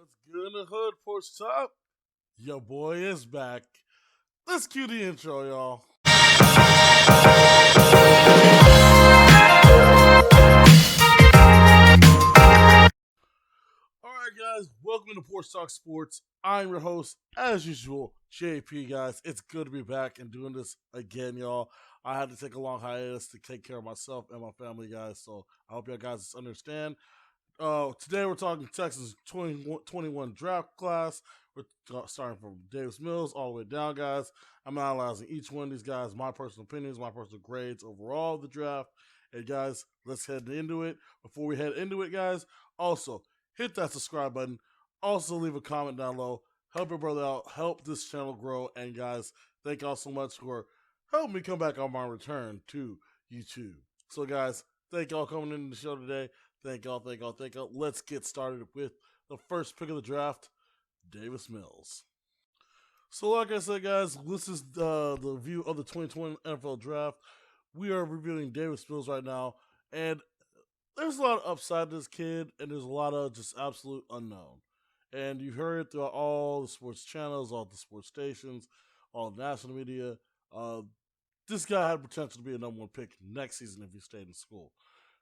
What's good in the hood, Porch Top? Your boy is back. Let's cue the intro, y'all. Alright, guys, welcome to Porch Talk Sports. I'm your host, as usual, JP, guys. It's good to be back and doing this again, y'all. I had to take a long hiatus to take care of myself and my family, guys, so I hope y'all guys understand. Today we're talking Texans 2021 draft class. We're starting from Davis Mills all the way down, guys. I'm analyzing each one of these guys, my personal opinions, my personal grades overall of the draft. And guys, let's head into it. Before we head into it, guys, also hit that subscribe button. Also leave a comment down below. Help your brother out. Help this channel grow. And guys, thank y'all so much for helping me come back on my return to YouTube. So guys, thank y'all coming into the show today. Thank y'all, thank y'all, thank y'all. Let's get started with the first pick of the draft, Davis Mills. So, like I said, guys, this is the review of the 2020 NFL Draft. We are reviewing Davis Mills right now, and there's a lot of upside to this kid, and there's a lot of just absolute unknown. And you heard it throughout all the sports channels, all the sports stations, all the national media. Uh, this guy had potential to be a number one pick next season if he stayed in school.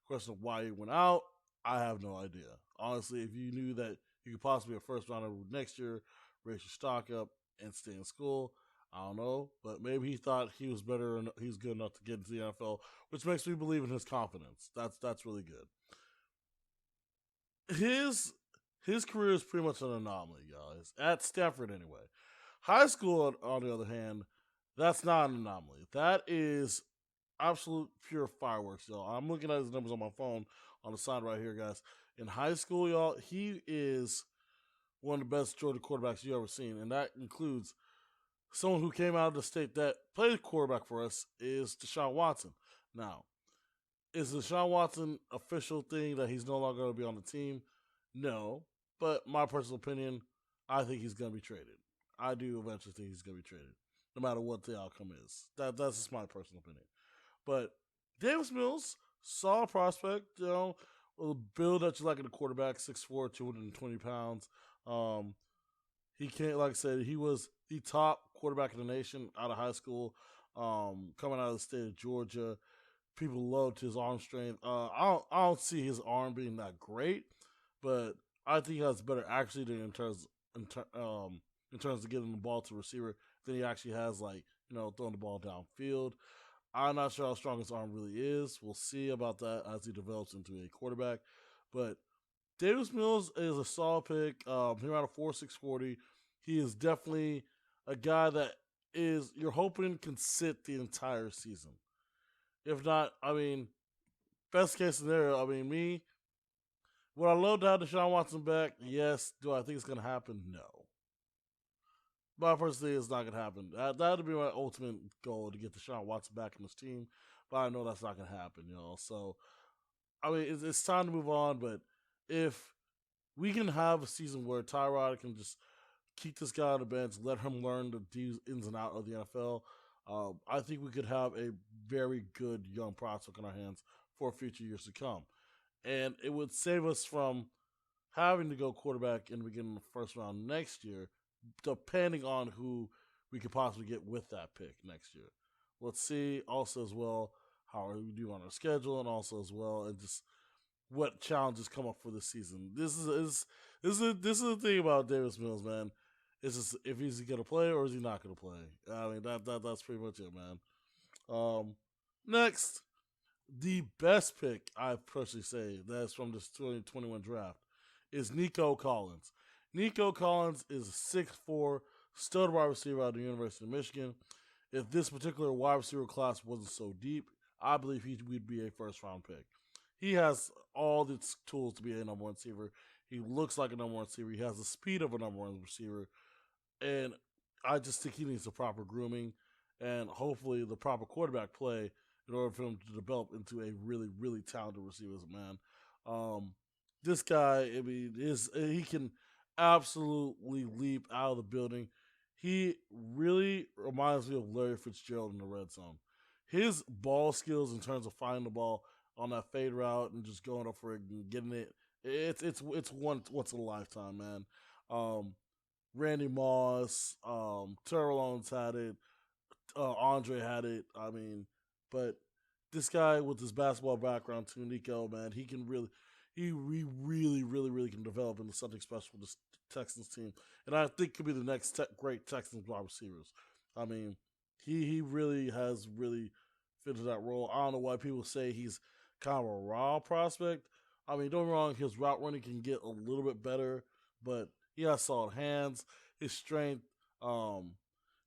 Question of why he went out, I have no idea. Honestly, if you knew that you could possibly be a first rounder next year, raise your stock up, and stay in school, I don't know. But maybe he thought he was better and he's good enough to get into the NFL, which makes me believe in his confidence. That's really good. His his career is pretty much an anomaly, guys. At Stanford, anyway. High school, on the other hand, that's not an anomaly. That is absolute pure fireworks, y'all. I'm looking at his numbers on my phone on the side right here, guys. In high school, y'all, he is one of the best Georgia quarterbacks you ever seen, and that includes someone who came out of the state that played quarterback for us is Deshaun Watson. Now, is Deshaun Watson official thing that he's no longer going to be on the team? No, but my personal opinion, I think he's going to be traded. I do eventually think he's going to be traded, no matter what the outcome is. That's just my personal opinion. But Davis Mills, solid prospect, a build that you like in a quarterback, 6'4", 220 pounds. He can't, like I said, he was the top quarterback in the nation out of high school, coming out of the state of Georgia. People loved his arm strength. I don't see his arm being that great, but I think he has better accuracy in terms of getting the ball to the receiver than he actually has, like, throwing the ball downfield. I'm not sure how strong his arm really is. We'll see about that as he develops into a quarterback. But Davis Mills is a solid pick. He ran a 4.640. He is definitely a guy that is you're hoping can sit the entire season. If not, I mean, best case scenario, I mean, would I love to have Deshaun Watson back? Yes. Do I think it's going to happen? No. But personally, it's not going to happen. That would be my ultimate goal to get Deshaun Watson back in this team. But I know that's not going to happen, So, I mean, it's time to move on. But if we can have a season where Tyrod can just keep this guy on the bench, let him learn the ins and outs of the NFL, I think we could have a very good young prospect in our hands for future years to come. And it would save us from having to go quarterback in the beginning of the first round next year, depending on who we could possibly get with that pick next year. Let's see also as well how we do on our schedule, and also as well and just what challenges come up for this season. This is the thing about Davis Mills, man. It's just if he's gonna play or is he not gonna play. I mean that's pretty much it, man. Next, the best pick I personally say that's from this 2021 draft is Nico Collins. Nico Collins is a 6'4" stud wide receiver out of the University of Michigan. If this particular wide receiver class wasn't so deep, I believe he would be a first round pick. He has all the tools to be a number one receiver. He looks like a number one receiver. He has the speed of a number one receiver. And I just think he needs the proper grooming and hopefully the proper quarterback play in order for him to develop into a really, really talented receiver, man. This guy, I mean, he can absolutely leap out of the building. He really reminds me of Larry Fitzgerald in the red zone. His ball skills in terms of finding the ball on that fade route and just going up for it and getting it, it's once in a lifetime, man. Um, Randy Moss, Terrell Owens had it, Andre had it. I mean, but this guy with his basketball background too, Nico, man, he really can develop into something special with this Texans team, and I think could be the next great Texans wide receivers. I mean, he really has really fitted that role. I don't know why people say he's kind of a raw prospect. I mean, don't get me wrong, his route running can get a little bit better, but he has solid hands. His strength, um,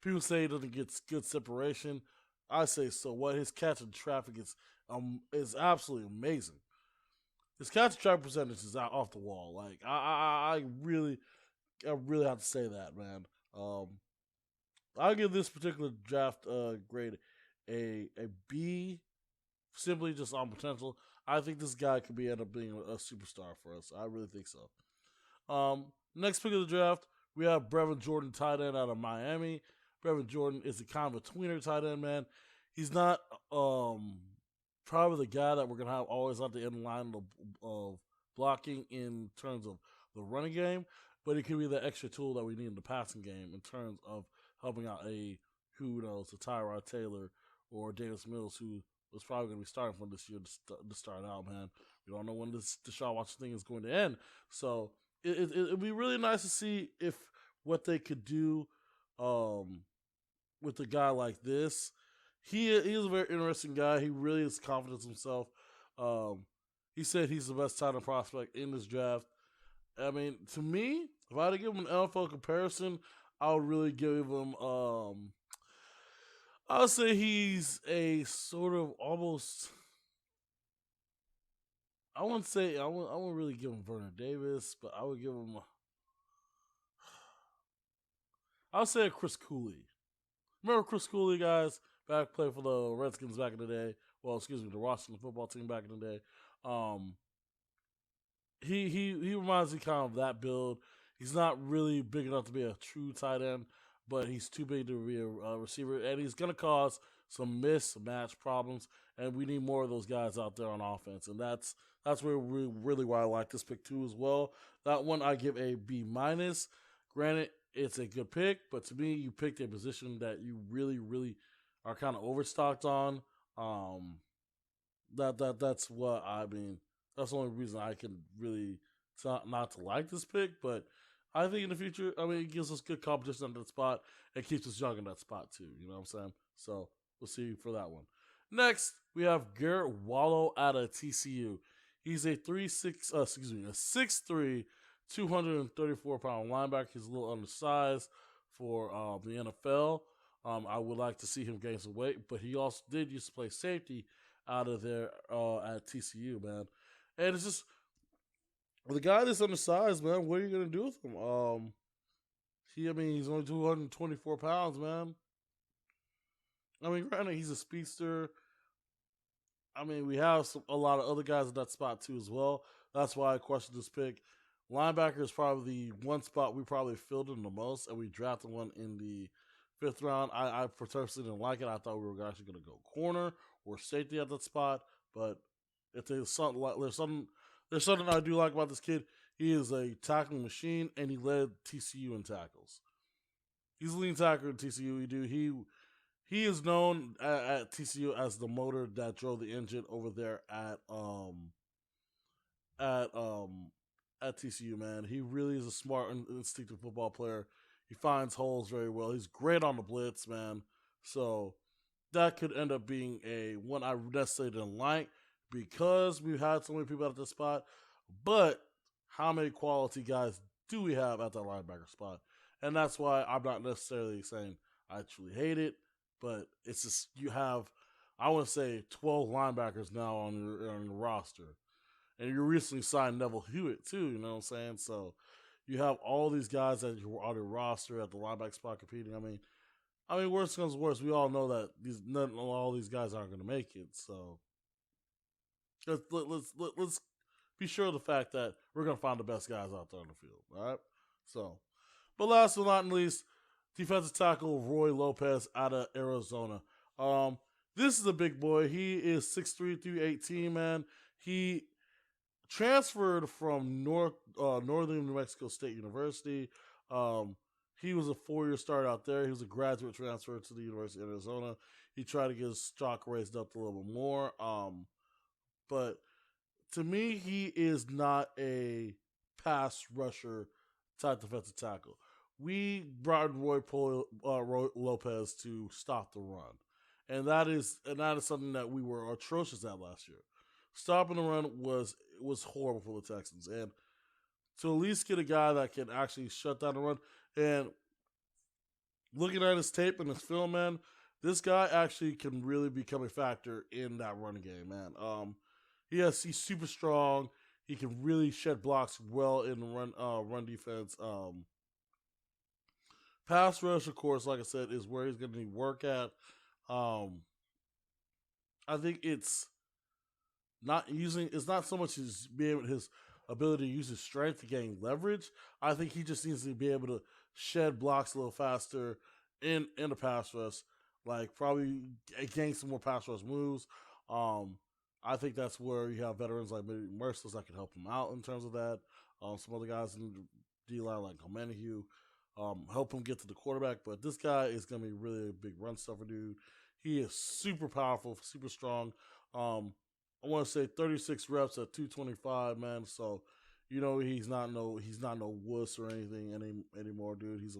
people say he doesn't get good separation. I say so. What his catch in traffic is absolutely amazing. His catch and traffic percentage is out off the wall. Like I really have to say that, man. Um, I'll give this particular draft grade a B, simply just on potential. I think this guy could be end up being a superstar for us. I really think so. Next pick of the draft, we have Brevin Jordan, tight end out of Miami. Brevin Jordan is a kind of a tweener tight end, man. He's not probably the guy that we're gonna have always at the end line of blocking in terms of the running game, but he could be the extra tool that we need in the passing game in terms of helping out who knows, a Tyrod Taylor or Davis Mills, who was probably going to be starting for this year to start out, man. We don't know when this Deshaun Watson thing is going to end. So it'd be really nice to see if what they could do with a guy like this. He is a very interesting guy. He really is confident in himself. Um, he said he's the best tight end prospect in this draft. I mean, to me, if I had to give him an NFL comparison, I would really give him. I would say he's a sort of almost. I wouldn't say I wouldn't really give him Vernon Davis, but I would give him. I would say a Chris Cooley. Remember Chris Cooley, guys? Back played for the Redskins back in the day. Well, excuse me, the Washington football team back in the day. Um, he reminds me kind of that build. He's not really big enough to be a true tight end, but he's too big to be a receiver, and he's gonna cause some mismatch problems. And we need more of those guys out there on offense, and that's where really why I like this pick too as well. That one I give a B minus. Granted, it's a good pick, but to me, you picked a position that you really are kind of overstocked on. Um, that's what I mean. That's the only reason I can really not to like this pick. But I think in the future, I mean, it gives us good competition on that spot. It keeps us young in that spot too. You know what I'm saying? So we'll see for that one. Next, we have Garrett Wallow out of TCU. He's a 6'3", 234-pound linebacker. He's a little undersized for the NFL. I would like to see him gain some weight, but he also did used to play safety out of there at TCU, man. And it's just the guy that's undersized, man. What are you gonna do with him? I mean, he's only 224 pounds, man. I mean, granted, he's a speedster. I mean, we have a lot of other guys at that spot too as well. That's why I question this pick. Linebacker is probably the one spot we probably filled in the most, and we drafted one in the fifth round. I personally didn't like it. I thought we were actually going to go corner or safety at that spot. But if there's something I do like about this kid. He is a tackling machine, and he led TCU in tackles. He's a leading tackler in TCU. He is known at TCU as the motor that drove the engine over there at um at TCU. Man, he really is a smart and instinctive football player. He finds holes very well. He's great on the blitz, man. So that could end up being a one I necessarily didn't like because we've had so many people at this spot. But how many quality guys do we have at that linebacker spot? And that's why I'm not necessarily saying I truly hate it, but it's just you have, I want to say, 12 linebackers now on your roster. And you recently signed Neville Hewitt, too, you know what I'm saying? So you have all these guys that are on your roster at the linebacker spot competing. I mean, worst comes worst. We all know that all these guys aren't going to make it. So let's be sure of the fact that we're going to find the best guys out there on the field. All right. So, but last but not least, defensive tackle Roy Lopez out of Arizona. This is a big boy. He is 6'3", 318, man. He transferred from Northern New Mexico State University. Um, he was a 4-year starter out there. He was a graduate transfer to the University of Arizona. He tried to get his stock raised up a little bit more. But to me, he is not a pass rusher type defensive tackle. We brought in Roy Lopez to stop the run, and that is something that we were atrocious at last year. Stopping the run was horrible for the Texans, and to at least get a guy that can actually shut down the run. And looking at his tape and his film, man, this guy actually can really become a factor in that run game, man. He's super strong. He can really shed blocks well in the run defense. Pass rush, of course, like I said, is where he's going to need work at. Um, I think it's not so much his ability to use his strength to gain leverage. I think he just needs to be able to shed blocks a little faster in the pass rush, like probably gain some more pass rush moves. Um, I think that's where you have veterans like maybe Merciless that can help him out in terms of that. Some other guys in the D line like Homenihu help him get to the quarterback. But this guy is going to be really a big run stuffer, dude. He is super powerful, super strong. I want to say 36 reps at 225, man. So, he's not no wuss or anything anymore, dude. He's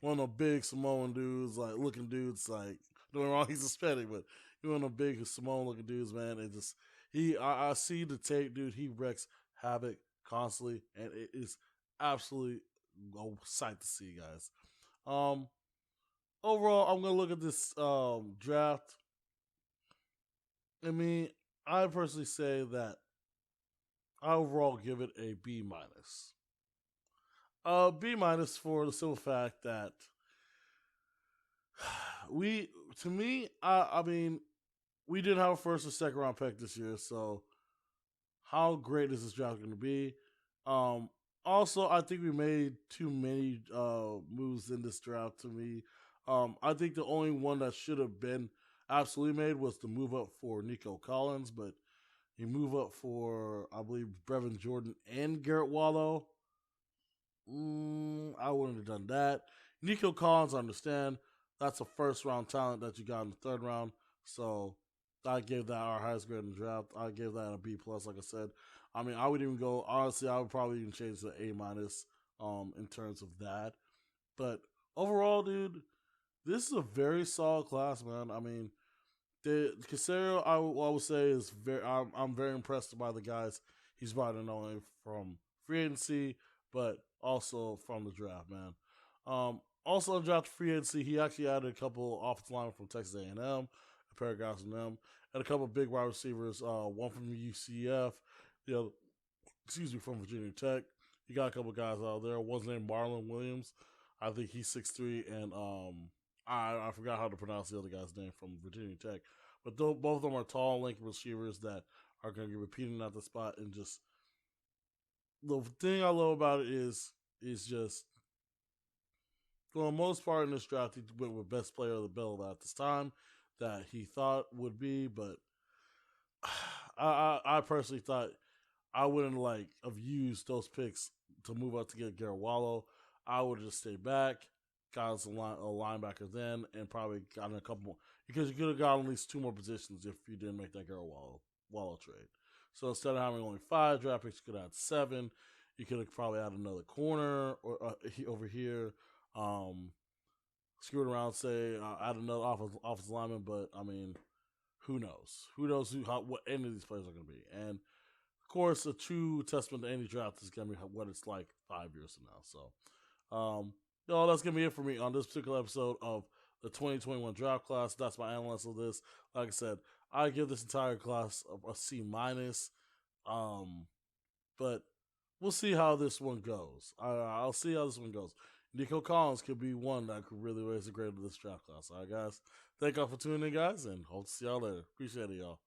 one of the big Samoan dudes, like looking dudes, like doing wrong. He's Hispanic, but he's one of the big Samoan looking dudes, man. I see the tape, dude. He wrecks havoc constantly, and it is absolutely a sight to see, guys. Um, Overall, I'm gonna look at this draft. I mean, I personally say that I overall give it a B minus. B minus for the simple fact that we, to me, I mean, we didn't have a first or second round pick this year, so how great is this draft going to be? Um, Also, I think we made too many moves in this draft. To me, I think the only one that should have been absolutely made was to move up for Nico Collins, but you move up for, I believe, Brevin Jordan and Garrett Wallow. I wouldn't have done that. Nico Collins, I understand. That's a first round talent that you got in the third round. So I gave that our highest grade in the draft. I gave that a B plus, like I said. I mean, I would even go, honestly, I would probably even change to A minus in terms of that. But overall, dude, this is a very solid class, man. I mean, the Casero, I would say, is I'm very impressed by the guys he's brought in, not only from free agency, but also from the draft, man. Also in draft free agency, he actually added a couple offensive linemen from Texas A&M, a pair of guys from them, and a couple of big wide receivers. One from UCF, the other, from Virginia Tech. You got a couple of guys out there. One's named Marlon Williams. I think he's 6'3", and I forgot how to pronounce the other guy's name from Virginia Tech. But both of them are tall, lanky receivers that are going to be repeating at the spot. And just the thing I love about it is just, for the most part in this draft, he went with best player of the bill at this time that he thought would be. But I personally thought I wouldn't have used those picks to move up to get Garrett Wallow. I would have just stayed back, got us a linebacker then, and probably gotten a couple more, because you could have gotten at least 2 more positions if you didn't make that Garrett Wallow trade. So instead of having only 5 draft picks, you could have 7. You could have probably added another corner or over here. Screwed around, say add another offensive lineman, but I mean, who knows? Who knows what any of these players are going to be? And of course, a true testament to any draft is going to be what it's like 5 years from now. So, that's going to be it for me on this particular episode of the 2021 draft class. That's my analysis of this. Like I said, I give this entire class a C minus. But we'll see how this one goes. I'll see how this one goes. Nico Collins could be one that could really raise the grade of this draft class. All right, guys. Thank y'all for tuning in, guys, and hope to see y'all later. Appreciate it, y'all.